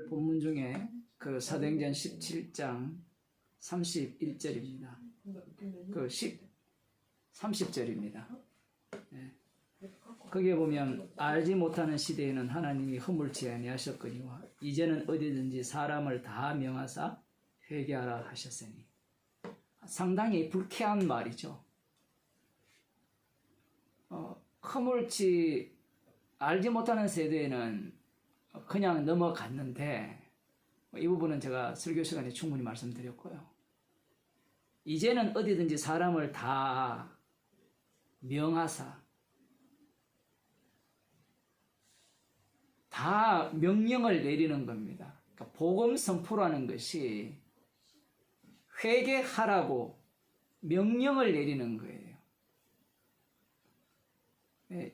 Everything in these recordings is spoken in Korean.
본문 중에 그 사도행전 17장 31절입니다. 그 30절입니다. 네. 거기에 보면 알지 못하는 시대에는 하나님이 허물지 아니하셨거니와 이제는 어디든지 사람을 다 명하사 회개하라 하셨으니. 상당히 불쾌한 말이죠. 허물지 알지 못하는 세대에는 그냥 넘어갔는데 이 부분은 제가 설교 시간에 충분히 말씀드렸고요. 이제는 어디든지 사람을 다 명하사 다 명령을 내리는 겁니다. 그러니까 복음 선포라는 것이 회개하라고 명령을 내리는 거예요.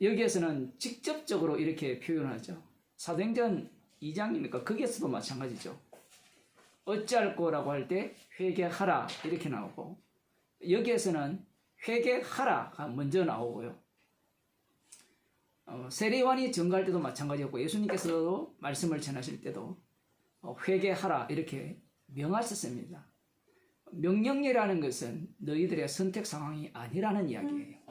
여기에서는 직접적으로 이렇게 표현하죠. 사도행전 2장이니까 거기에서도 마찬가지죠. 어찌할 거라고 할 때 회개하라 이렇게 나오고 여기에서는 회개하라가 먼저 나오고요. 세례요한이 증거할 때도 마찬가지였고 예수님께서도 말씀을 전하실 때도 회개하라 이렇게 명하셨습니다. 명령이라는 것은 너희들의 선택 상황이 아니라는 이야기예요.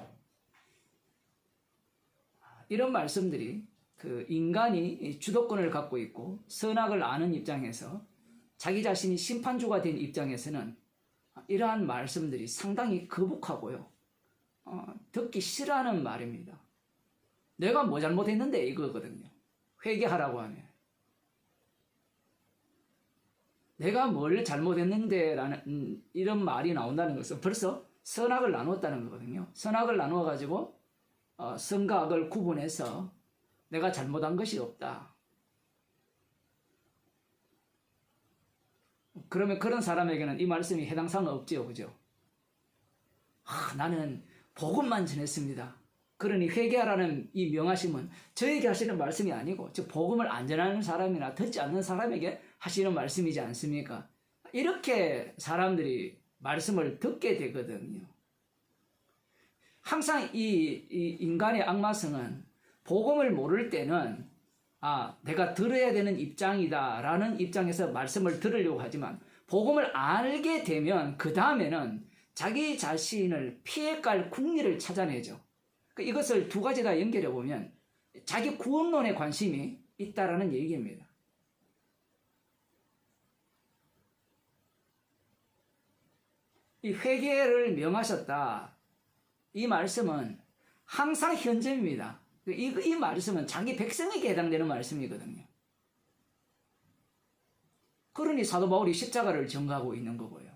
이런 말씀들이 그 인간이 주도권을 갖고 있고 선악을 아는 입장에서 자기 자신이 심판주가 된 입장에서는 이러한 말씀들이 상당히 거북하고요. 듣기 싫어하는 말입니다. 내가 뭐 잘못했는데 이거거든요. 회개하라고 하면. 내가 뭘 잘못했는데 라는 이런 말이 나온다는 것은 벌써 선악을 나누었다는 거거든요. 선악을 나누어 가지고 선과 악을 구분해서 내가 잘못한 것이 없다. 그러면 그런 사람에게는 이 말씀이 해당 사항은 없지요. 그죠? 나는 복음만 전했습니다. 그러니 회개하라는 이 명하심은 저에게 하시는 말씀이 아니고 즉 복음을 안 전하는 사람이나 듣지 않는 사람에게 하시는 말씀이지 않습니까? 이렇게 사람들이 말씀을 듣게 되거든요. 항상 이 인간의 악마성은 복음을 모를 때는 내가 들어야 되는 입장이다 라는 입장에서 말씀을 들으려고 하지만 복음을 알게 되면 그 다음에는 자기 자신을 피해갈 궁리를 찾아내죠. 이것을 두 가지 다 연결해 보면 자기 구원론에 관심이 있다라는 얘기입니다. 이 회개를 명하셨다. 이 말씀은 항상 현재입니다. 이 말씀은 자기 백성에게 해당되는 말씀이거든요. 그러니 사도 바울이 십자가를 전가하고 있는 거고요.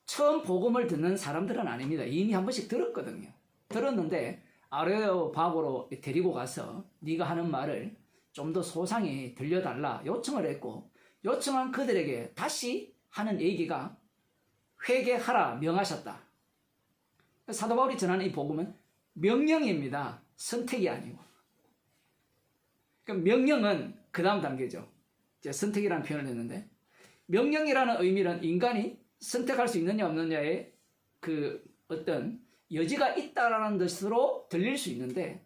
처음 복음을 듣는 사람들은 아닙니다. 이미 한 번씩 들었거든요. 들었는데 아레오바고로 데리고 가서 네가 하는 말을 좀 더 소상히 들려달라 요청을 했고 요청한 그들에게 다시 하는 얘기가 회개하라 명하셨다. 사도 바울이 전하는 이 복음은 명령입니다. 선택이 아니고. 그러니까 명령은 그 다음 단계죠. 제가 선택이라는 표현을 했는데 명령이라는 의미는 인간이 선택할 수 있느냐 없느냐의 그 어떤 여지가 있다라는 뜻으로 들릴 수 있는데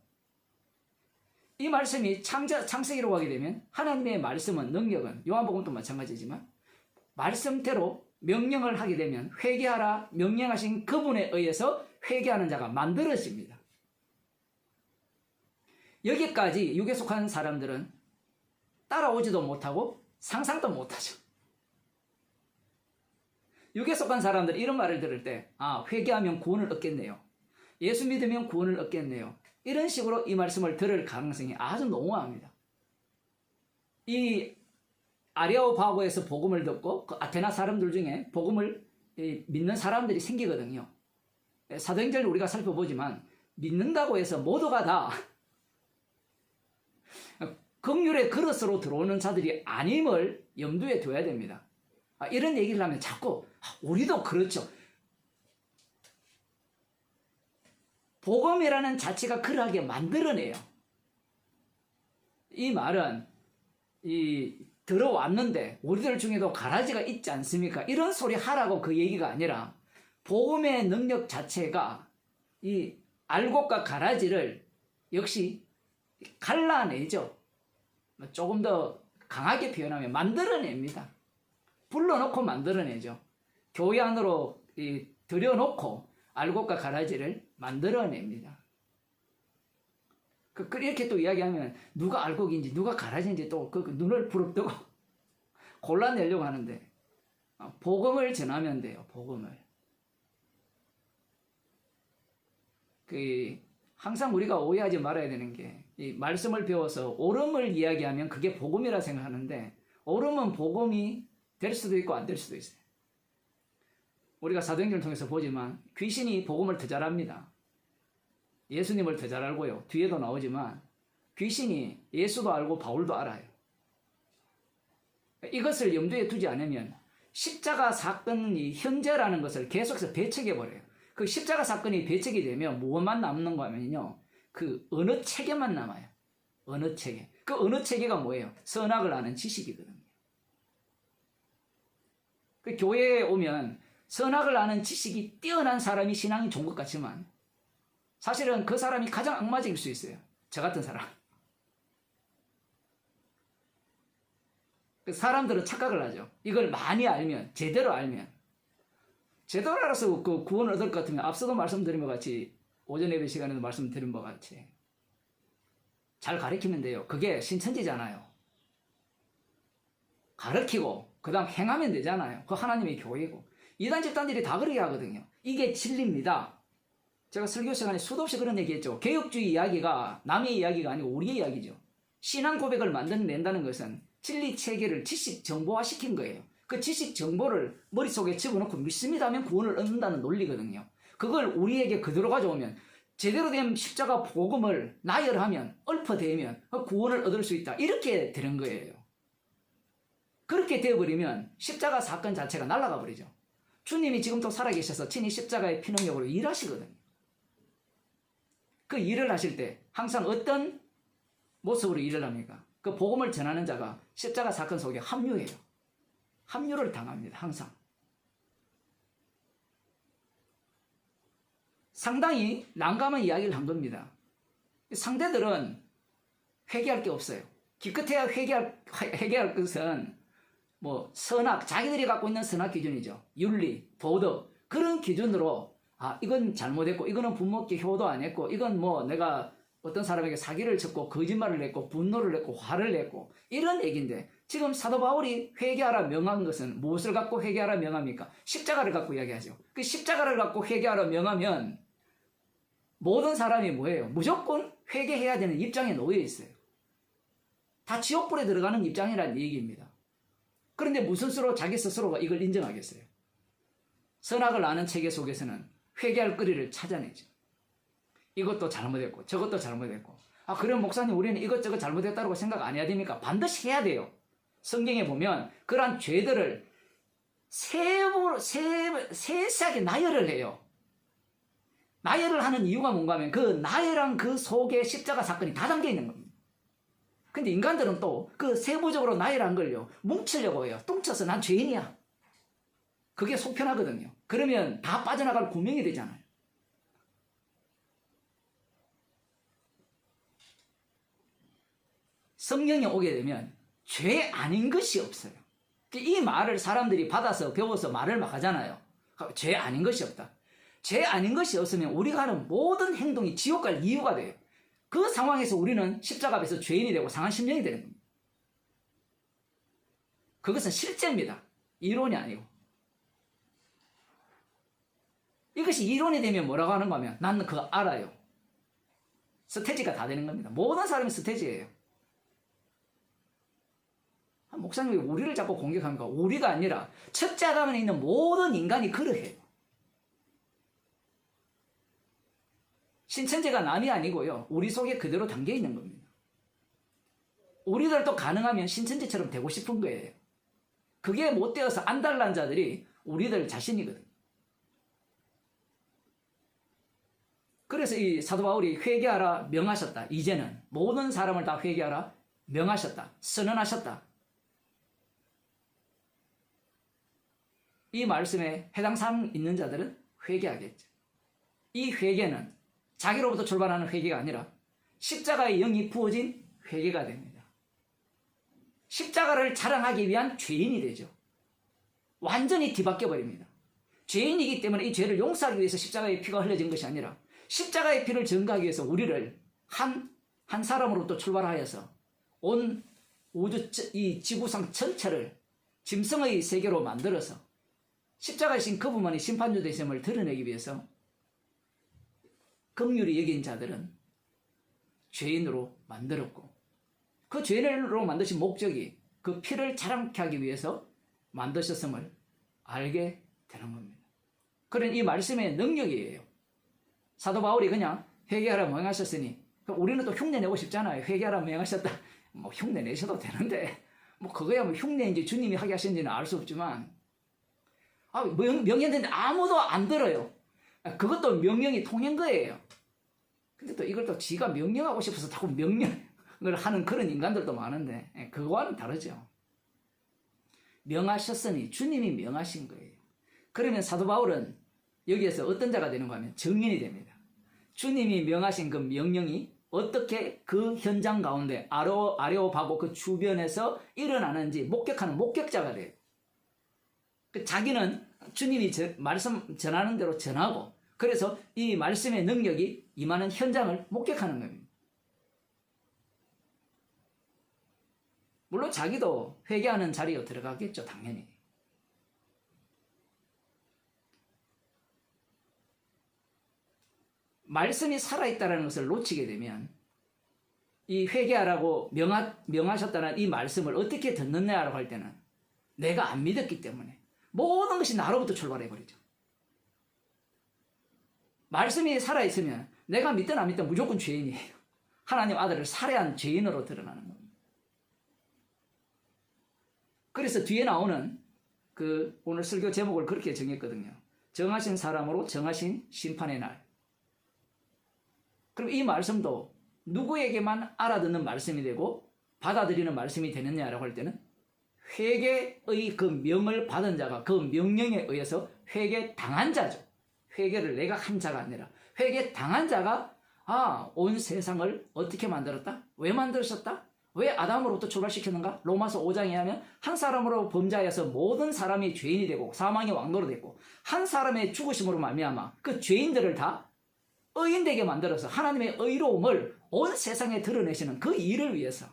이 말씀이 창세기로 가게 되면 하나님의 말씀은 능력은 요한복음도 마찬가지지만 말씀대로 명령을 하게 되면 회개하라 명령하신 그분에 의해서 회개하는 자가 만들어집니다. 여기까지 육에 속한 사람들은 따라오지도 못하고 상상도 못하죠. 육에 속한 사람들은 이런 말을 들을 때 회개하면 구원을 얻겠네요. 예수 믿으면 구원을 얻겠네요. 이런 식으로 이 말씀을 들을 가능성이 아주 농후합니다. 이 아레오파고에서 복음을 듣고 그 아테네 사람들 중에 복음을 믿는 사람들이 생기거든요. 사도행전을 우리가 살펴보지만 믿는다고 해서 모두가 다 긍휼의 그릇으로 들어오는 자들이 아님을 염두에 둬야 됩니다. 이런 얘기를 하면 자꾸 우리도 그렇죠. 복음이라는 자체가 그러하게 만들어내요. 이 말은 들어왔는데 우리들 중에도 가라지가 있지 않습니까? 이런 소리 하라고 그 얘기가 아니라 복음의 능력 자체가 이 알곡과 가라지를 역시 갈라내죠. 조금 더 강하게 표현하면 만들어냅니다. 불러놓고 만들어내죠. 교회 안으로 들여놓고 알곡과 가라지를 만들어냅니다. 이렇게 또 이야기하면 누가 알곡인지 누가 가라지인지 또 그 눈을 부릅뜨고 골라내려고 하는데 복음을 전하면 돼요. 복음을. 항상 우리가 오해하지 말아야 되는 게 이 말씀을 배워서 옳음을 이야기하면 그게 복음이라 생각하는데 옳음은 복음이 될 수도 있고 안 될 수도 있어요. 우리가 사도행전을 통해서 보지만 귀신이 복음을 더 잘합니다. 예수님을 더 잘 알고요. 뒤에도 나오지만 귀신이 예수도 알고 바울도 알아요. 이것을 염두에 두지 않으면 십자가 사건이 현재라는 것을 계속해서 배척해버려요. 그 십자가 사건이 배척이 되면 무엇만 남는가 하면요. 그 어느 체계만 남아요. 어느 체계. 그 어느 체계가 뭐예요? 선악을 아는 지식이거든요. 그 교회에 오면 선악을 아는 지식이 뛰어난 사람이 신앙이 좋은 것 같지만 사실은 그 사람이 가장 악마적일 수 있어요. 저 같은 사람. 사람들은 착각을 하죠. 이걸 많이 알면, 제대로 알면. 제대로 알아서 그 구원을 얻을 것 같으면 앞서도 말씀드린 것 같이 오전 예배 시간에도 말씀드린 것 같이 잘 가르치면 돼요. 그게 신천지잖아요. 가르치고 그 다음 행하면 되잖아요. 그 하나님의 교회고. 이단 집단들이 다 그렇게 하거든요. 이게 진리입니다. 제가 설교 시간에 수도 없이 그런 얘기했죠. 개혁주의 이야기가 남의 이야기가 아니고 우리의 이야기죠. 신앙 고백을 만들어낸다는 것은 진리 체계를 지식 정보화시킨 거예요. 그 지식 정보를 머릿속에 집어넣고 믿습니다 하면 구원을 얻는다는 논리거든요. 그걸 우리에게 그대로 가져오면 제대로 된 십자가 복음을 나열하면 얽혀대면 구원을 얻을 수 있다. 이렇게 되는 거예요. 그렇게 되어버리면 십자가 사건 자체가 날아가 버리죠. 주님이 지금도 살아계셔서 친히 십자가의 피능력으로 일하시거든요. 그 일을 하실 때 항상 어떤 모습으로 일을 합니까? 그 복음을 전하는 자가 십자가 사건 속에 합류해요. 합류를 당합니다. 항상. 상당히 난감한 이야기를 한 겁니다. 상대들은 회개할 게 없어요. 기껏해야 회개할 것은 뭐 선악, 자기들이 갖고 있는 선악 기준이죠. 윤리, 도덕 그런 기준으로 이건 잘못했고 이거는 부모께 효도 안 했고 이건 뭐 내가 어떤 사람에게 사기를 쳤고 거짓말을 했고 분노를 했고 화를 냈고 이런 얘기인데 지금 사도 바울이 회개하라 명한 것은 무엇을 갖고 회개하라 명합니까? 십자가를 갖고 이야기하죠. 그 십자가를 갖고 회개하라 명하면 모든 사람이 뭐예요? 무조건 회개해야 되는 입장에 놓여 있어요. 다 지옥불에 들어가는 입장이라는 얘기입니다. 그런데 무슨 수로 자기 스스로가 이걸 인정하겠어요? 선악을 아는 체계 속에서는 회개할 거리를 찾아내죠. 이것도 잘못했고 저것도 잘못했고 그럼 목사님 우리는 이것저것 잘못했다고 생각 안 해야 됩니까? 반드시 해야 돼요. 성경에 보면 그러한 죄들을 세세하게 나열을 해요. 나열을 하는 이유가 뭔가 하면 그 나열한 그 속에 십자가 사건이 다 담겨 있는 겁니다. 근데 인간들은 또 그 세부적으로 나열한 걸요 뭉치려고 해요. 뚱쳐서 난 죄인이야. 그게 속편하거든요. 그러면 다 빠져나갈 구멍이 되잖아요. 성경에 오게 되면 죄 아닌 것이 없어요. 이 말을 사람들이 받아서 배워서 말을 막 하잖아요. 죄 아닌 것이 없다. 죄 아닌 것이 없으면 우리가 하는 모든 행동이 지옥 갈 이유가 돼요. 그 상황에서 우리는 십자가 앞에서 죄인이 되고 상한 심령이 되는 겁니다. 그것은 실제입니다. 이론이 아니고. 이것이 이론이 되면 뭐라고 하는 거면 나는 그거 알아요. 스테지가 다 되는 겁니다. 모든 사람이 스테지예요. 목사님이 우리를 자꾸 공격합니까? 우리가 아니라 첫째 아담에 있는 모든 인간이 그러해요. 신천지가 남이 아니고요. 우리 속에 그대로 담겨 있는 겁니다. 우리들도 가능하면 신천지처럼 되고 싶은 거예요. 그게 못 되어서 안달난 자들이 우리들 자신이거든요. 그래서 이 사도 바울이 회개하라 명하셨다. 이제는 모든 사람을 다 회개하라 명하셨다. 선언하셨다. 이 말씀에 해당 사항 있는 자들은 회개하겠죠. 이 회개는 자기로부터 출발하는 회개가 아니라 십자가의 영이 부어진 회개가 됩니다. 십자가를 자랑하기 위한 죄인이 되죠. 완전히 뒤바뀌어 버립니다. 죄인이기 때문에 이 죄를 용서하기 위해서 십자가의 피가 흘려진 것이 아니라 십자가의 피를 증거하기 위해서 우리를 한 사람으로부터 출발하여서 온 우주 이 지구상 전체를 짐승의 세계로 만들어서 십자가에 신 그분만이 심판주 되심을 드러내기 위해서 긍휼히 여긴 자들은 죄인으로 만들었고 그 죄인으로 만드신 목적이 그 피를 자랑케 하기 위해서 만드셨음을 알게 되는 겁니다. 그런 이 말씀의 능력이에요. 사도 바울이 그냥 회개하라 명하셨으니 우리는 또 흉내 내고 싶잖아요. 회개하라 명하셨다. 뭐 흉내 내셔도 되는데 뭐 그거야 뭐 흉내인지 주님이 하게 하신지는 알 수 없지만 명령인데 아무도 안 들어요. 그것도 명령이 통한 거예요. 근데 또 이걸 또 지가 명령하고 싶어서 자꾸 명령을 하는 그런 인간들도 많은데 그거와는 다르죠. 명하셨으니 주님이 명하신 거예요. 그러면 사도 바울은 여기에서 어떤 자가 되는가 하면 증인이 됩니다. 주님이 명하신 그 명령이 어떻게 그 현장 가운데 아레오바고 그 주변에서 일어나는지 목격하는 목격자가 돼요. 자기는 주님이 말씀 전하는 대로 전하고 그래서 이 말씀의 능력이 임하는 현장을 목격하는 겁니다. 물론 자기도 회개하는 자리에 들어가겠죠. 당연히. 말씀이 살아있다는 것을 놓치게 되면 이 회개하라고 명하셨다는 이 말씀을 어떻게 듣느냐라고 할 때는 내가 안 믿었기 때문에 모든 것이 나로부터 출발해버리죠. 말씀이 살아있으면 내가 믿든 안 믿든 무조건 죄인이에요. 하나님 아들을 살해한 죄인으로 드러나는 겁니다. 그래서 뒤에 나오는 그 오늘 설교 제목을 그렇게 정했거든요. 정하신 사람으로 정하신 심판의 날. 그럼 이 말씀도 누구에게만 알아듣는 말씀이 되고 받아들이는 말씀이 되느냐라고 할 때는 회개의 그 명을 받은 자가 그 명령에 의해서 회개 당한 자죠. 회개를 내가 한 자가 아니라 회개 당한 자가 온 세상을 어떻게 만들었다? 왜 만드셨다? 왜 아담으로부터 출발시켰는가? 로마서 5장에 하면 한 사람으로 범죄하여서 모든 사람이 죄인이 되고 사망의 왕도로 됐고 한 사람의 죽으심으로 말미암아 그 죄인들을 다 의인되게 만들어서 하나님의 의로움을 온 세상에 드러내시는 그 일을 위해서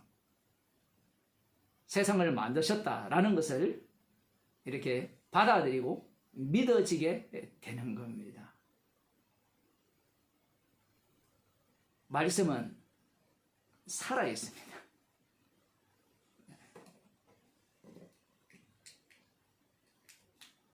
세상을 만드셨다라는 것을 이렇게 받아들이고 믿어지게 되는 겁니다. 말씀은 살아있습니다.